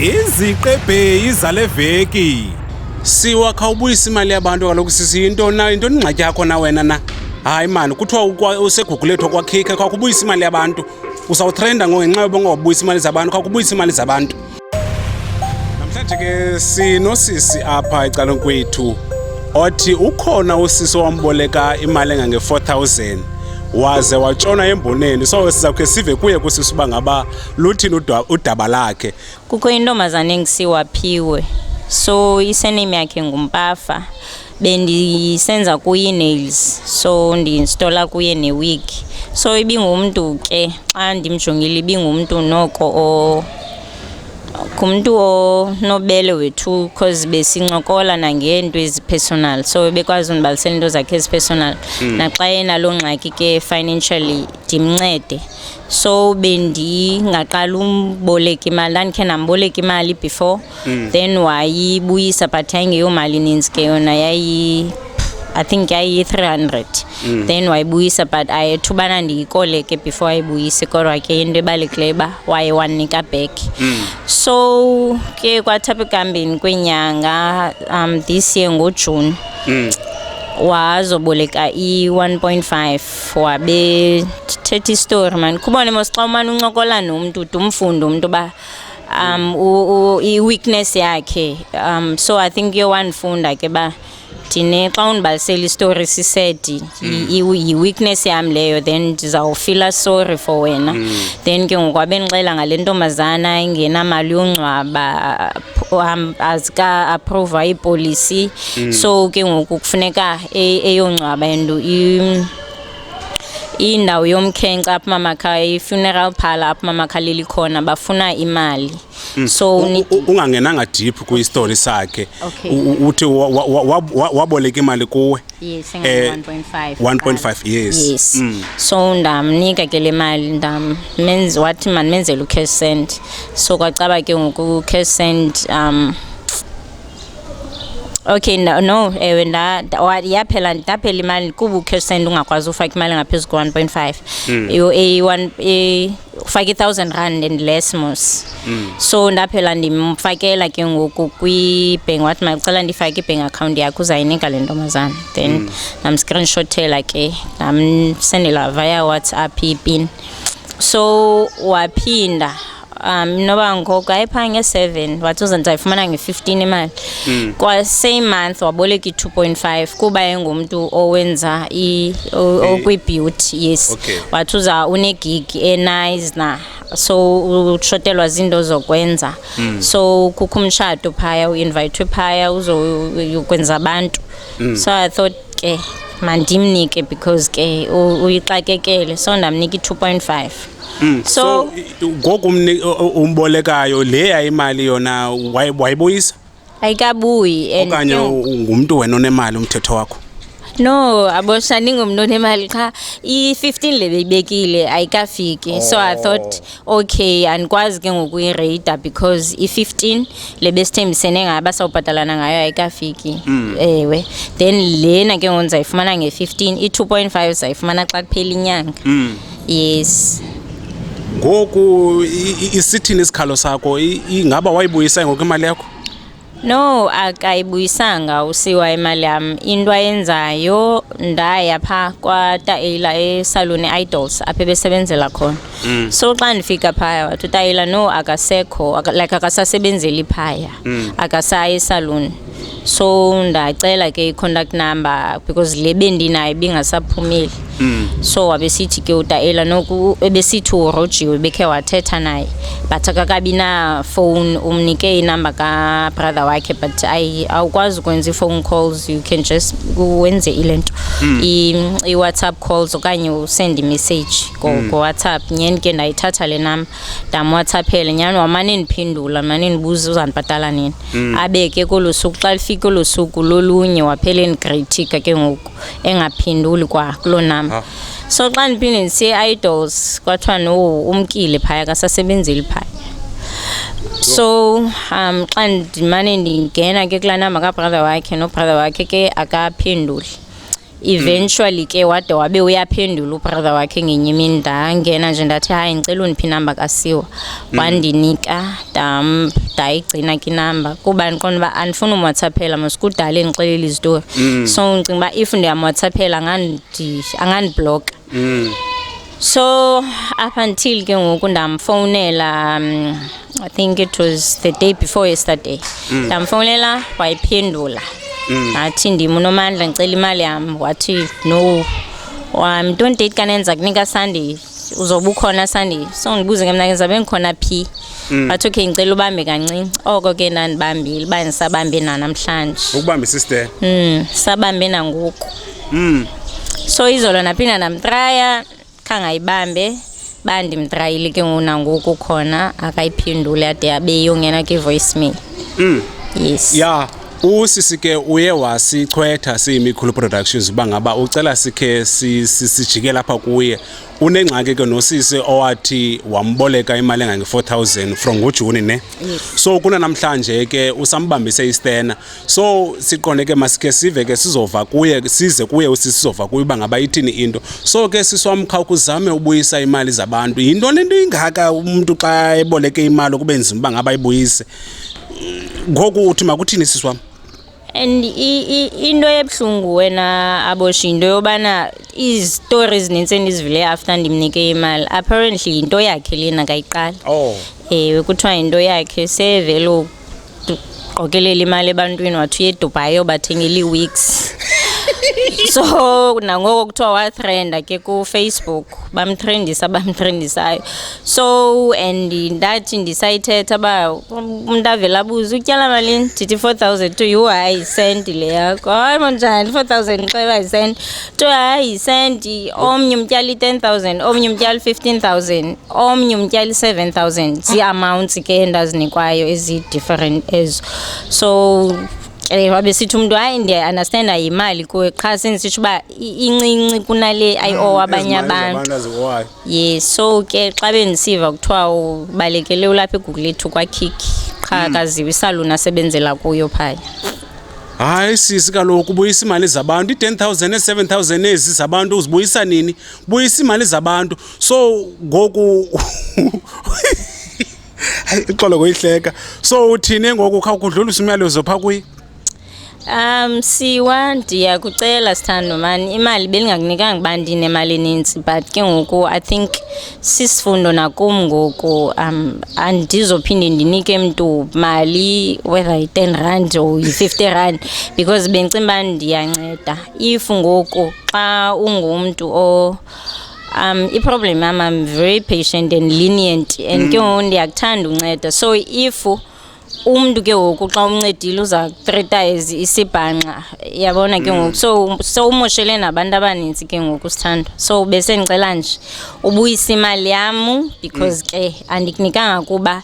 Iziqebhe zale veki. Siwa khawubuyisa imali yabantu kaloku sisiyinto na into ingxaki yakho na wena na. Hayi man, kuthiwa usegugulethwa kwakhike khawubuyisa imali yabantu. Usawutrenda ngenxa yoba ngobuyisa imali zabantu, khawubuyisa imali zabantu. Namhlanje ke sinosisi apha ecaleni kwethu. Othi ukhona usisi wamboleka imali engange 4000 waze watshona emboneni, so sizakhe sive kuye kusisi uba ngaba luthini udaba lakhe. Kukho intombazane engisiwaphiwe, so isename yakhe nguMpafa. Bendisenza kuye nails, so ndi-installa kuye ne-wig. So ibingumuntu ke xa ndimjongile ibingumuntu noko kumntu onobele wethu, because besincokola nangeento ezipersonal, so bekwazi undibalisela into zakhe ezipersonal. Naxa yena loo ngxaki ke financially ndimncede, so bendingaqala umboleka imali. Ndandikhe ndamboleka imali before, then wayibuyisa but yayingeyomali ninzi ke yona, I think yayi 300. Then wayibuyisa but ayethubana ndiyikoleke before wayibuyise, kodwa ke into ebalulekileyo uba waye wanika back. So ke kwathapha ekuhambeni kwenyanga, this year ngoJune wazoboleka i-1.5 wabe thetha istory man. Kubone mos xa umane uncokola nomntu umfunda umntu uba i-weakness yakhe. So I think yowandifunda ke ba thine xa undibalisela istory sisedi yi-weakness yam leyo, then ndizawufila sorry for wena. Then ke ngoku wabendixela ngale ntombazana ingenamali yongcwaba, azika-aprova ipolisi. So ke ngoku kufuneka eyongcwaba and indawo yomkhenkce apha mamakha, i-funeral parlor apha mamakha likhona, bafuna imali. So ungangenanga deep kwi-story sakhe, uthi waboleka imali kuwe. Yes, 1.5. Yes. So ndamnika ke le mali, wathi mandimenzele u-cash send. So kwacaba ke ngoku u-cash send okay no yaphela imali kuba u-cash send ungakwazi ufaka imali ngaphezu ku-1.5. Ufaka 1,000 rand and less mos. So ndaphela ndimfakela ke ngoku kwi-bank, wathi macela ndifake i-bank account yakho uzayinika le ntombazana. Then namscreenshotela ke ndamsendela via WhatsApp ipin. So waphinda noba ngoku ayipha nge-7 wathi uzayifumana nge-15 imali. Kwa same month waboleka i-2.5 kuba engumntu owenza okwi-beauty. Yes. Wathi unegig enice na, so ushotelwa zinto zokwenza. So kukho umtshato phaya, uinvitwe phaya uzokwenza abantu. So I thought ke mandimnike because ke uyixakekele, so ndamnika i-2.5. So ngoku umbolekayo leya imali yona wayibuyisa? Ayikabuyi. Okanye ngumntu wena onemali umthetho wakho? No, aboshani ngumntu onemali qha i-15 le beyibekile ayikafiki. So I thought okay, andikwazi ke ngokuyirate because i-15 le besithembisene ngayo basawubhatalana ngayo ayikafiki. Ewe, then lena ke ngoku ndizayifumana nge-15, i-2.5 zayifumana xa kuphela inyanga. Yes. Ngoku isithini isikhalo sakho? Ingaba wayibuyisa ngoku imali yakho? No, akayibuyisanga usiwa imali yam. Into ayenzayo ndaya pha kwaTaila esalon Idols apha ebesebenzela khona. So xa ndifika phaya wathi uTaila no akasekho, like akasasebenzeli phaya, akasaya esalon. So ndacela ke i-contact number because le bendinayo bingasaphumeli. So wabesithi ke uTaila noku ebesithi uRojiwe bekhe wathetha naye, but akakabi na phone, umnike inamba ka brother wakhe, but awukwazi ukwenza i-phone calls, you can just wenze ilento i-WhatsApp calls okanye usend i-message go WhatsApp. Nyeni ke ndayithatha le namba ndamwhatsappela, nyani wamane ndiphendula, mane ndibuza uzandibhatala nini. Abeke kolo suku, xa lifika kolo suku lolunye waphela endigritika ke ngoku engaphenduli kwa kuloo namba. So xa ndiphinde ndisiye Idols kwathiwa no umkile phaya akasasebenzeli phaya. So xa ndimane ndingena ke kulaa namba kabrother wakhe, nobrother wakhe ke akaphenduli. eventually ke wade wabe uyaphendula ubrother wakhe ngenye imini ndangena nje ndathi hayi ngicela undiphi inamba kaSiwa wandinika ndayigcina ke inamba kuba ndiqonda uba andifuna umwhatsappela mosikudala ndixelela izitori so ndicinga uba if ndiyamwhatsappela angandibloka so up until ke ngoku ndamfowunela I think it was the day before yesterday ndamfowunela wayiphendula athi ndim uNomandla ngicela imali yami wathi no don't date kanenza kunika Sunday uzoba ukhona Sunday so ngibuze ke mina ngizabe ngikhona phi wathi okay ngicela ubambe kancinci oko ke ndandibambile banisabambe namhlanje ukubambe sister sabambe nangoku so izolo naphinda namtraya khangayibambe bandimtrayile ke ngoku khona akayiphendule ade yabe yongena ke voicemail yes yeah usisi ke uye wasichwetha siyimikhulu productions uba ngaba ucela sikhe sijike lapha kuye unengxaki ke nosisi owathi wamboleka imali engange-4,000 from ngoJuni ne so kuna namhlanje ke usambambise istena so siqonde ke masikhe sive ke sizova kuye size kuye usisi sizova kuye uba ngaba ithini into so ke siswamkha ukuzame ubuyisa imali zabantu yinto lento ingaka umuntu xa eboleke imali kube nzima uba ngaba ayibuyise ngoku uthi makuthini siswam and into ebhlungu wena abosha into yobana izistories ezininzi endizivile after ndimnike imali apparently into yakhe lena kayiqala kuthiwa into yakhe sevele uqokelela imali ebantwini wathi uye eDubai yobathengela ii-wigs so nangoko kuthiwa watrenda ke ku-Facebook bamtrendisayo so and ndathi ndisayithetha ba umuntu avela abuze utyala malini ndithi 4,000 to you hayi sendi le yakho hayi manjani 4,000 xeba yisendi to hayi sendi omnye umtyala 10,000 omnye umtyala 15,000 omnye umtyala 7,000 zii-amounts ke endazinikwayo ezi-different ezo so wabe sithi umuntu hayi ndiya-understanda yimali kuwe qha sendisitsho uba incinci kunale ayi-owe abanye abantu yes so ke xa bendisiva kuthiwa ubalekele ulapha eGugulethu kwaKiki qha kaziwe isaluni asebenzela kuyo phaya hayi sisi kaloku ubuyisa imali zabantu i-10,000 ne-7,000 ezi zabantu uzibuyisa nini buyisa imali zabantu so ngoku ixolo koyihleka so uthini ngoku khawukudlulisa umyalezo phaa kuye Siwa ndiyakucela sithando mani imali belingakunikanga uba ndinemali eninzi but ke ngoku I think sisifundo nakum ngoku andizophinde ndinike mntu mali whether yi-10 rand or yi-50 rand because bendicinga uba ndiyanceda if ngoku xa ungumntu i-problem yam I'm very patient and lenient and ke ngoku ndiyakuthanda unceda so if umuntu ke ngoku xa umncedile uza kutretize isibhanqa yabona ke ngoku so umoshele nabantu abaninzi ke ngoku sithando so bese ndicela nje ubuyisa imali yam because ke andikunikanga kuba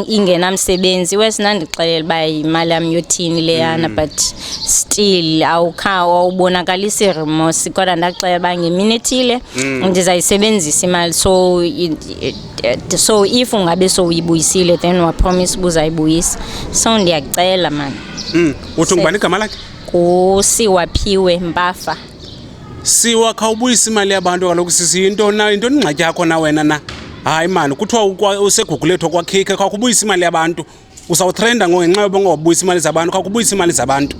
ingenamsebenzi wesinandixelela uba imali yam yothini leyana but still awubonakalisi remorse kodwa ndakuxelela uba ngemini ethile ndizayisebenzisa imali so if ungabe sowuyibuyisile then wapromise ubuzayibuyisa so ndiyakucela mani uthi ngubani igama lakhe kuSiwa Phiwe Mpafa Siwa khawubuyisa imali yabantu kaloku sisi into ingxaki yakho na wena na hayi mani kuthiwa useGugulethu kwaKiki khawubuyisa imali yabantu uzawutrenda ngenxa yoba ngobuyisa imali zabantu khawubuyisa imali zabantu